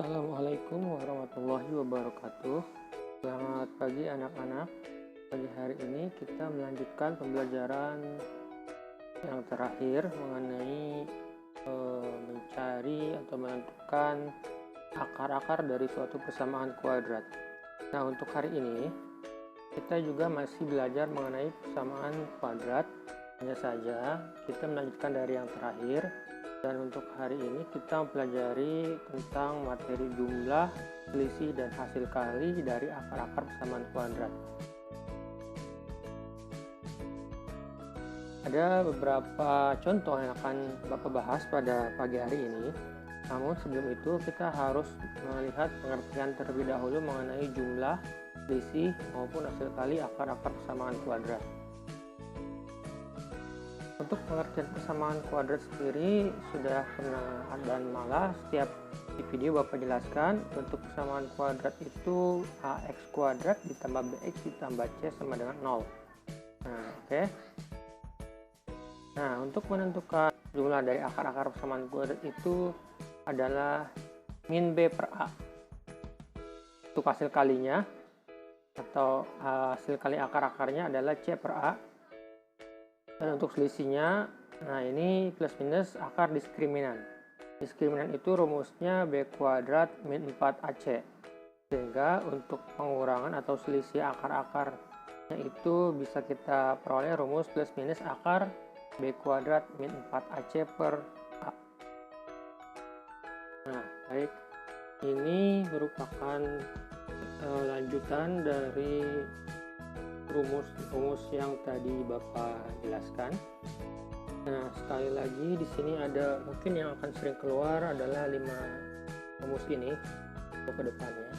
Assalamualaikum warahmatullahi wabarakatuh. Selamat pagi anak-anak. Pagi hari ini kita melanjutkan pembelajaran yang terakhir mengenai mencari atau menentukan akar-akar dari suatu persamaan kuadrat. Nah, untuk hari ini kita juga masih belajar mengenai persamaan kuadrat. Hanya saja kita melanjutkan dari yang terakhir. Dan untuk hari ini kita mempelajari tentang materi jumlah, selisih, dan hasil kali dari akar-akar persamaan kuadrat. Ada beberapa contoh yang akan Bapak bahas pada pagi hari ini. Namun sebelum itu kita harus melihat pengertian terlebih dahulu mengenai jumlah, selisih, maupun hasil kali akar-akar persamaan kuadrat. Untuk pengertian persamaan kuadrat sendiri sudah pernah dan malah setiap di video Bapak jelaskan. Untuk persamaan kuadrat itu ax kuadrat ditambah bx ditambah c sama dengan 0. Nah, oke. Nah, untuk menentukan jumlah dari akar-akar persamaan kuadrat itu adalah min b per a. Untuk hasil kalinya atau hasil kali akar-akarnya adalah c per a. Dan untuk selisihnya, nah ini plus minus akar diskriminan. Diskriminan itu rumusnya b kuadrat min 4ac. Sehingga untuk pengurangan atau selisih akar-akarnya itu bisa kita peroleh rumus plus minus akar b kuadrat min 4ac per a. Nah, baik. Ini merupakan lanjutan dari rumus yang tadi Bapak jelaskan. Nah, sekali lagi di sini ada mungkin yang akan sering keluar adalah 5 rumus ini untuk ke depannya.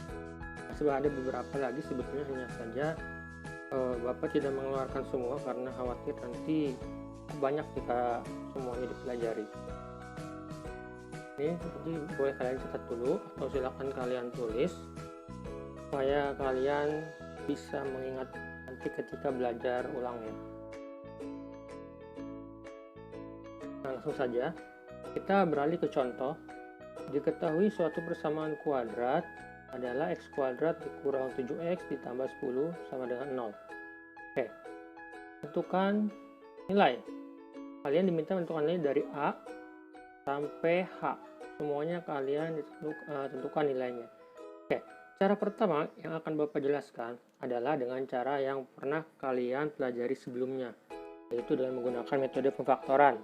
Nah, ada beberapa lagi sebetulnya, hanya saja Bapak tidak mengeluarkan semua karena khawatir nanti banyak jika semuanya dipelajari. Ini jadi boleh kalian catat dulu atau silakan kalian tulis supaya kalian bisa mengingat nanti ketika belajar ulangnya. Nah, langsung saja kita beralih ke contoh. Diketahui suatu persamaan kuadrat adalah x kuadrat dikurang 7x ditambah 10 sama dengan 0. Oke, tentukan nilai. Kalian diminta menentukan nilai dari a sampai h. Semuanya kalian tentukan nilainya. Oke, cara pertama yang akan Bapak jelaskan adalah dengan cara yang pernah kalian pelajari sebelumnya, yaitu dengan menggunakan metode pemfaktoran.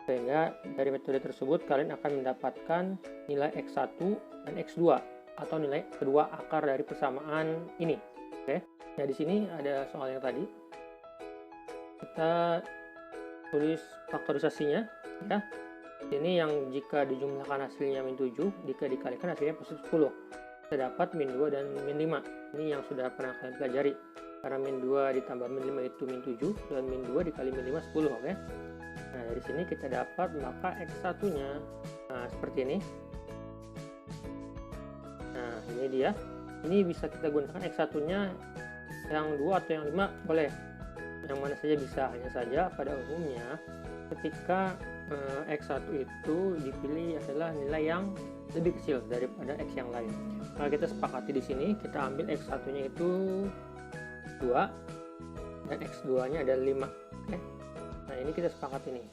Sehingga dari metode tersebut kalian akan mendapatkan nilai x1 dan x2 atau nilai kedua akar dari persamaan ini. Oke. Nah, di sini ada soal yang tadi. Kita tulis faktorisasinya ya. Ini yang jika dijumlahkan hasilnya min 7, jika dikalikan hasilnya positif 10. Kita dapat min 2 dan min 5. Ini yang sudah pernah kalian pelajari. Karena min 2 ditambah min 5 itu min 7, dan min 2 dikali min 5 10, oke? Nah, dari sini kita dapat maka x1-nya seperti ini. Nah, ini dia. Ini bisa kita gunakan x1-nya yang 2 atau yang 5 boleh. Yang mana saja bisa, hanya saja pada umumnya ketika x1 itu dipilih adalah nilai yang lebih kecil daripada x yang lain. Kalau kita sepakati di sini, kita ambil x1-nya itu 2 dan x2-nya ada 5. Oke. Nah, ini kita sepakati nih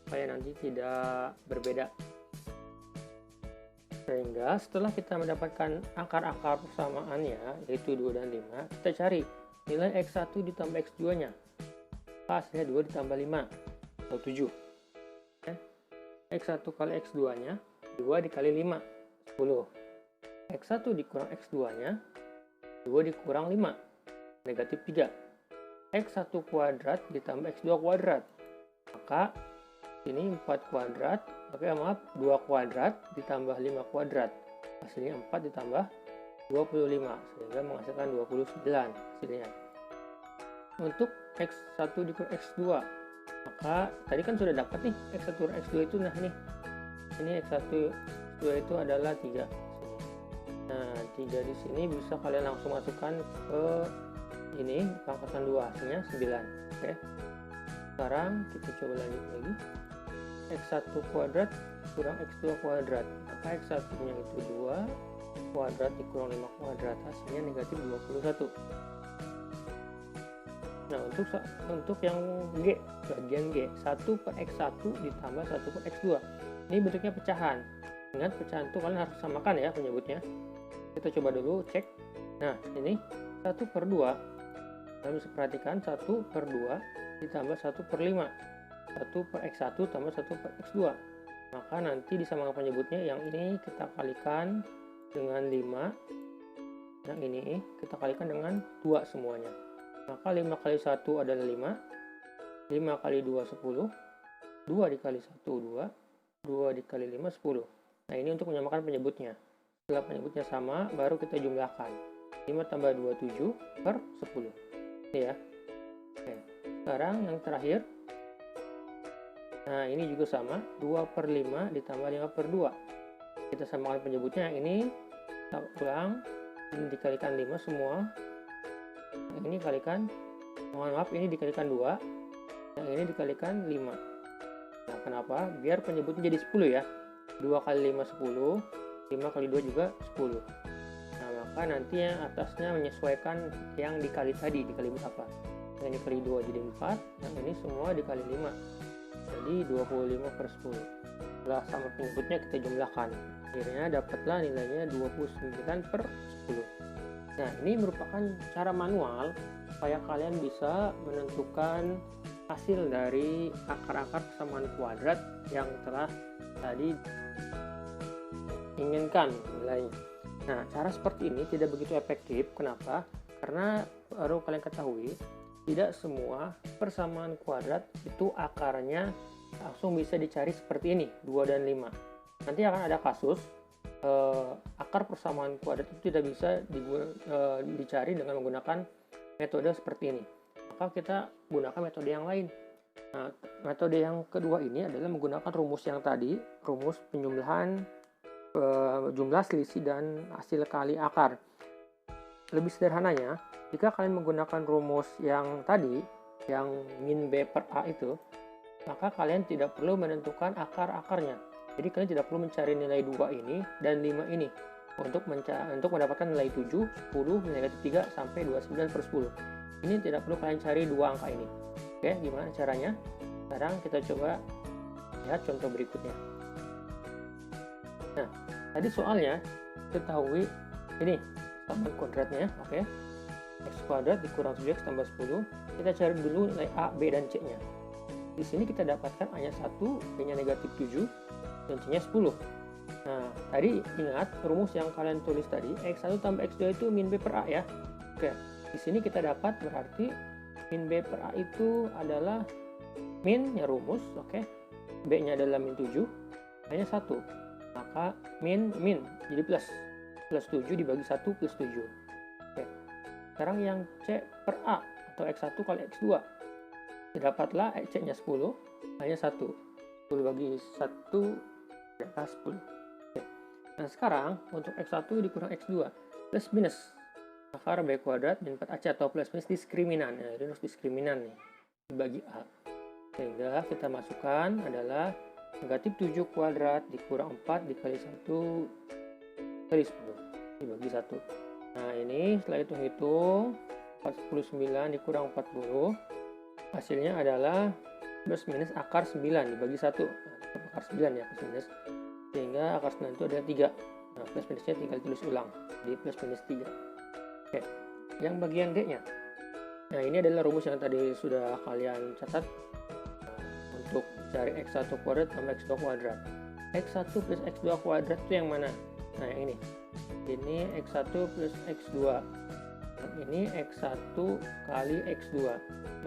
supaya nanti tidak berbeda. Sehingga setelah kita mendapatkan akar-akar persamaannya yaitu 2 dan 5, kita cari nilai x1 ditambah x2-nya. Hasilnya 2 ditambah 5 atau 7. Oke. x1 kali x2-nya 2 dikali 5 10. x1 dikurang x2-nya 2 dikurang 5 negatif 3. x1 kuadrat ditambah x2 kuadrat, maka ini 4 kuadrat, oke, maaf 2 kuadrat ditambah 5 kuadrat, hasilnya 4 ditambah 25 sehingga menghasilkan 29 hasilnya. Untuk x1 dikurang x2, maka tadi kan sudah dapat nih x1 kurang x2 itu, nah ini x1 x2 itu adalah 3. Nah, 3 di sini bisa kalian langsung masukkan ke ini pangkatan 2, hasilnya 9. Oke. Sekarang kita coba lanjut lagi. x1 kuadrat kurang X2 kuadrat. Maka X1 nya itu 2 kuadrat dikurang 5 kuadrat, hasilnya negatif 21. Nah, untuk yang G, bagian G, 1 per X1 ditambah 1 per X2. Ini bentuknya pecahan. Ingat, pecahan itu kalian harus samakan ya penyebutnya. Kita coba dulu cek. Nah, ini 1 per 2. Kalian bisa perhatikan 1 per 2 ditambah 1 per 5. 1 per X1 tambah 1 per X2. Maka nanti disamakan penyebutnya, yang ini kita kalikan dengan 5. Yang ini kita kalikan dengan 2 semuanya. Maka 5 kali 1 adalah 5. 5 kali 2, 10. 2 dikali 1, 2. 2 dikali 5, 10. Nah, ini untuk menyamakan penyebutnya. Setelah penyebutnya sama, baru kita jumlahkan. 5 tambah 2, 7 per 10. Ini ya. Oke. Sekarang yang terakhir. Nah, ini juga sama. 2 per 5 ditambah 5 per 2. Kita samakan penyebutnya. Ini kita ulang. Ini dikalikan 5 semua. Ini kalikan, mohon maaf, ini dikalikan 2. Yang ini dikalikan 5. Nah, kenapa? Biar penyebutnya jadi 10 ya. 2 kali 5, 10. 5 kali 2 juga 10. Nah, maka nanti yang atasnya menyesuaikan yang dikali tadi, dikali berapa. Yang ini kali 2 jadi 4, yang ini semua dikali 5. Jadi 25 per 10. Setelah sama penyebutnya kita jumlahkan. Akhirnya dapatlah nilainya 29 per 10. Nah, ini merupakan cara manual supaya kalian bisa menentukan hasil dari akar-akar persamaan kuadrat yang telah tadi inginkan nilainya. Nah, cara seperti ini tidak begitu efektif. Kenapa? Karena baru kalian ketahui, tidak semua persamaan kuadrat itu akarnya langsung bisa dicari seperti ini, 2 dan 5. Nanti akan ada kasus akar persamaan kuadrat itu tidak bisa dicari dengan menggunakan metode seperti ini. Maka kita gunakan metode yang lain. Nah, metode yang kedua ini adalah menggunakan rumus yang tadi, rumus penjumlahan jumlah selisih dan hasil kali akar. Lebih sederhananya, jika kalian menggunakan rumus yang tadi, yang min B per A itu, maka kalian tidak perlu menentukan akar-akarnya. Jadi kalian tidak perlu mencari nilai 2 ini dan 5 ini untuk mendapatkan nilai 7, 10, negatif 3, sampai 29 per 10. Ini tidak perlu kalian cari dua angka ini. Oke, gimana caranya? Sekarang kita coba lihat contoh berikutnya. Nah, tadi soalnya ketahui ini persamaan kuadratnya, oke. X kuadrat dikurang 7x tambah 10. Kita cari dulu nilai A, B, dan C-nya. Di sini kita dapatkan A-nya 1, B-nya negatif 7, dan C-nya 10. Nah, tadi ingat rumus yang kalian tulis tadi, X1 tambah X2 itu min B per A ya. Oke, di sini kita dapat berarti min B per A itu adalah min-nya rumus, oke. B-nya adalah min 7, A-nya 1. Maka min jadi plus 7 dibagi 1 plus 7. Oke. Sekarang yang C per A atau X1 kali X2. Dapatlah C-nya 10, A-nya 1. 10 bagi 1 adalah 10. Oke. Nah, sekarang untuk X1 dikurang X2 plus minus akar B kuadrat min 4AC atau plus minus diskriminan. Nah, ini harus diskriminan nih dibagi A. Sehingga kita masukkan adalah negatif 7 kuadrat dikurang 4 dikali 1 kali 10 dibagi 1. Nah, ini setelah hitung-hitung 49 dikurang 40, hasilnya adalah plus minus akar 9 dibagi 1. Nah, akar 9 ya, plus minus. Sehingga akar 9 itu adalah 3. Nah, plus minusnya tinggal tulis ulang. Jadi plus minus 3. Oke, yang bagian D-nya. Nah, ini adalah rumus yang tadi sudah kalian catat. Untuk cari X1 kuadrat tambah X2 kuadrat. X1 plus X2 kuadrat itu yang mana? Nah, yang ini. Ini X1 plus X2. Dan ini X1 kali X2.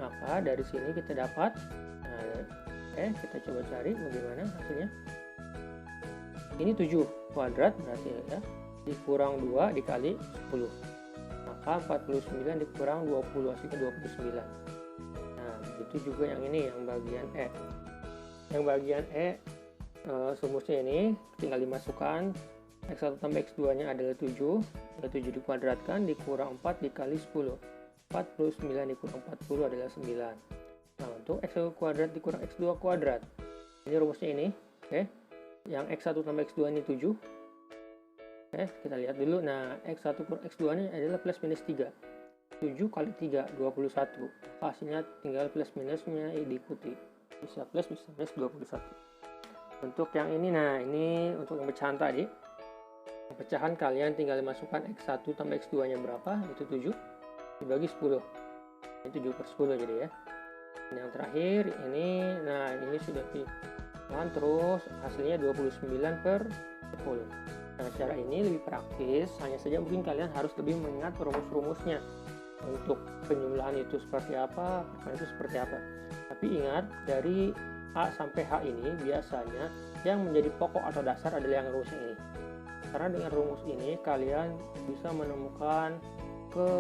Maka dari sini kita dapat, kita coba cari bagaimana hasilnya. Ini 7 kuadrat berarti ya, dikurang 2 dikali 10. Maka 49 dikurang 20, hasilnya 29. Nah, begitu juga yang ini, yang bagian E. Yang bagian E, rumusnya ini tinggal dimasukkan. X1 tambah X2 nya adalah 7. 7 dikuadratkan dikurang 4 dikali 10. 49 dikurang 40 adalah 9. Nah, untuk X1 kuadrat dikurang X2 kuadrat. Ini rumusnya ini. Oke. yang X1 tambah X2 ini 7. Oke, kita lihat dulu. Nah, X1 per X2 ini adalah plus minus 3. 7 kali 3, 21. Hasilnya tinggal plus minusnya diikuti. Bisa plus, bisa minus 21. Untuk yang ini, nah ini untuk yang pecahan tadi. Pecahan kalian tinggal masukkan X1 tambah X2 nya berapa, itu 7 dibagi 10. Ini 7 per 10 jadi ya. Dan yang terakhir ini, nah ini sudah ditemukan, terus hasilnya 29 per 10. Nah, cara ini lebih praktis, hanya saja mungkin kalian harus lebih mengingat rumus-rumusnya. Untuk penjumlahan itu seperti apa, perkalian itu seperti apa. Tapi ingat, dari A sampai H ini biasanya yang menjadi pokok atau dasar adalah yang rumus ini. Karena dengan rumus ini kalian bisa menemukan ke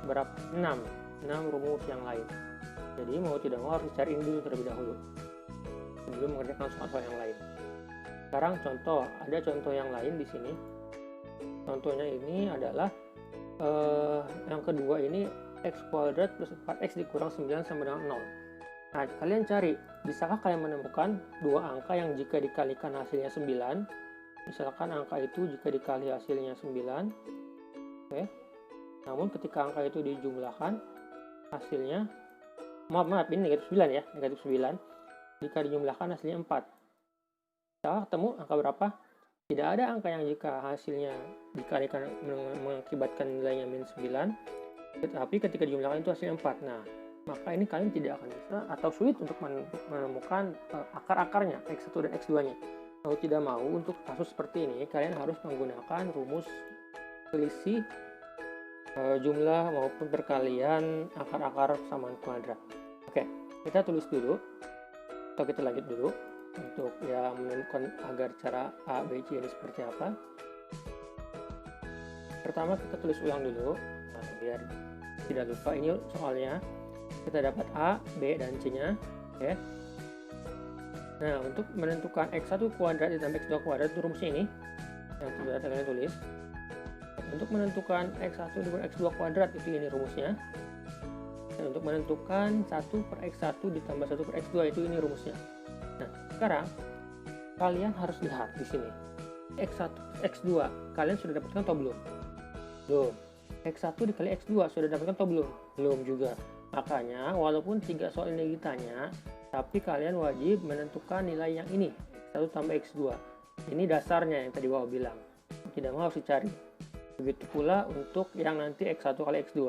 berapa? 6 rumus yang lain. Jadi mau tidak mau harus dicariin dulu terlebih dahulu sebelum mengerjakan soal-soal yang lain. Sekarang contoh, ada contoh yang lain di sini. Contohnya ini adalah yang kedua ini x kuadrat plus 4x dikurang 9 sama dengan 0. Nah, kalian cari, bisakah kalian menemukan dua angka yang jika dikalikan hasilnya 9? Misalkan angka itu jika dikali hasilnya 9. Oke. Namun ketika angka itu dijumlahkan hasilnya, maaf ini negatif 9 ya, negatif 9. Jika dijumlahkan hasilnya 4. Kita ketemu angka berapa? Tidak ada angka yang jika hasilnya dikalikan mengakibatkan nilainya min 9, tetapi ketika dijumlahkan itu hasilnya 4. Nah, maka ini kalian tidak akan bisa atau sulit untuk menemukan akar-akarnya, X1 dan X2-nya. Kalau tidak mau untuk kasus seperti ini, kalian harus menggunakan rumus selisih jumlah maupun perkalian akar-akar persamaan kuadrat. Oke, kita tulis dulu, atau kita lanjut dulu untuk ya menemukan agar cara A, B, C ini seperti apa. Pertama kita tulis ulang dulu, nah, biar tidak lupa. Ini soalnya kita dapat A, B, dan C nya. Oke. Nah, untuk menentukan X1 kuadrat ditambah X2 kuadrat itu rumusnya ini yang sudah kalian tulis. Untuk menentukan X1 ditambah X2 kuadrat itu ini rumusnya. Dan untuk menentukan 1 per X1 ditambah 1 per X2 itu ini rumusnya. Nah, sekarang kalian harus lihat di sini. X1, X2 kalian sudah dapatkan atau belum? Belum. X1 dikali X2 sudah dapatkan atau belum? Belum juga. Makanya walaupun 3 soal ini ditanya, tapi kalian wajib menentukan nilai yang ini, X1 tambah X2. Ini dasarnya yang tadi Wawa bilang. Tidak mau harus dicari. Begitu pula untuk yang nanti X1 kali X2.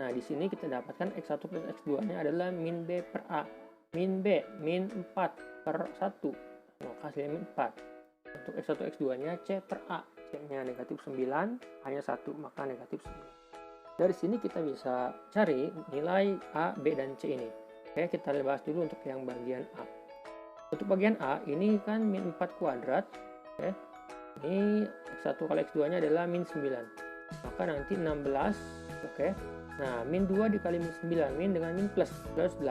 Nah, di sini kita dapatkan X1 plus X2-nya adalah min B per A. Min B, min 4 per 1. Maka hasilnya min 4. Untuk X1, X2-nya C per A. C-nya negatif 9, hanya 1, maka negatif 9. Dari sini kita bisa cari nilai A, B, dan C ini. Oke, kita bahas dulu untuk yang bagian A. Untuk bagian A, ini kan min 4 kuadrat. Oke. Ini X1 kali X2-nya adalah min 9. Maka nanti 16. Oke. Nah, min 2 dikali min 9. Min dengan min plus 18.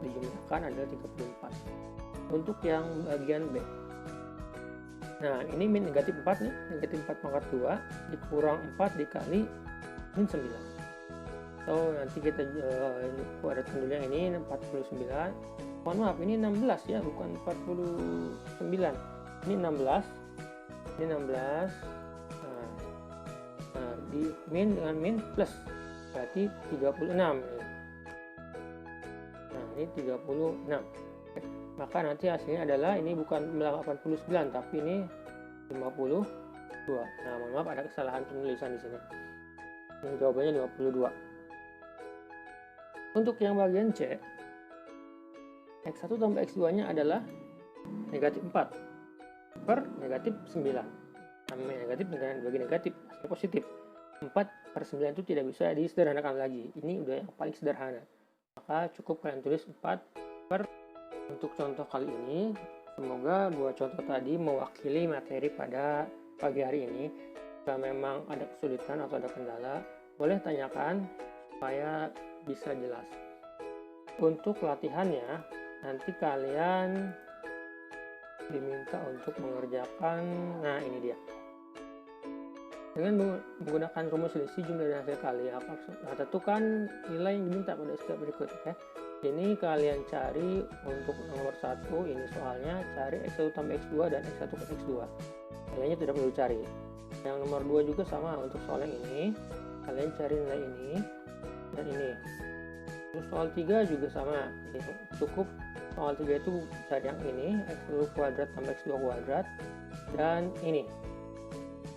Dijumlahkan adalah 34. Untuk yang bagian B. Nah, ini min negatif 4 nih. Negatif 4 pangkat 2 dikurang 4 dikali min 9. So, nanti kita kuadratkan dulu yang ini 49. Mohon maaf, ini 16 ya, bukan 49. Ini 16. Ini 16. Nah, di min dengan min plus berarti 36. Nah, ini 36. Maka nanti hasilnya adalah ini bukan 89 tapi ini 52. Nah, mohon maaf ada kesalahan penulisan di sini. Ini jawabannya 52. Untuk yang bagian C, X1 tambah X2-nya adalah negatif 4 per negatif 9. Namanya negatif dengan bagi negatif, hasilnya positif. 4 per 9 itu tidak bisa disederhanakan lagi. Ini udah yang paling sederhana. Maka cukup kalian tulis 4 per. Untuk contoh kali ini, semoga dua contoh tadi mewakili materi pada pagi hari ini. Jika memang ada kesulitan atau ada kendala, boleh tanyakan supaya bisa jelas. Untuk latihannya, nanti kalian diminta untuk mengerjakan, nah ini dia. Dengan menggunakan rumus selisih jumlah dan hasil kali, nah tentukan nilai yang diminta pada step berikut. Ya. Ini kalian cari untuk nomor 1, ini soalnya cari X1 tambah X2 dan X1 ke X2. Nilainya tidak perlu cari. Yang nomor 2 juga sama untuk soal yang ini. Kalian cari nilai ini dan ini. Terus soal 3 juga sama. Ini cukup soal 3 itu cari yang ini, X1 kuadrat tambah X2 kuadrat. Dan ini.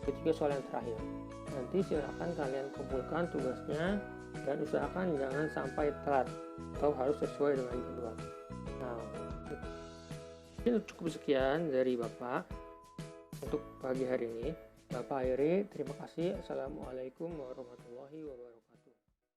Itu juga soal yang terakhir. Nanti silahkan kalian kumpulkan tugasnya dan usahakan jangan sampai telat atau harus sesuai dengan jadwal. Nah, ini cukup sekian dari Bapak untuk pagi hari ini. Bapak akhiri, terima kasih. Assalamualaikum warahmatullahi wabarakatuh.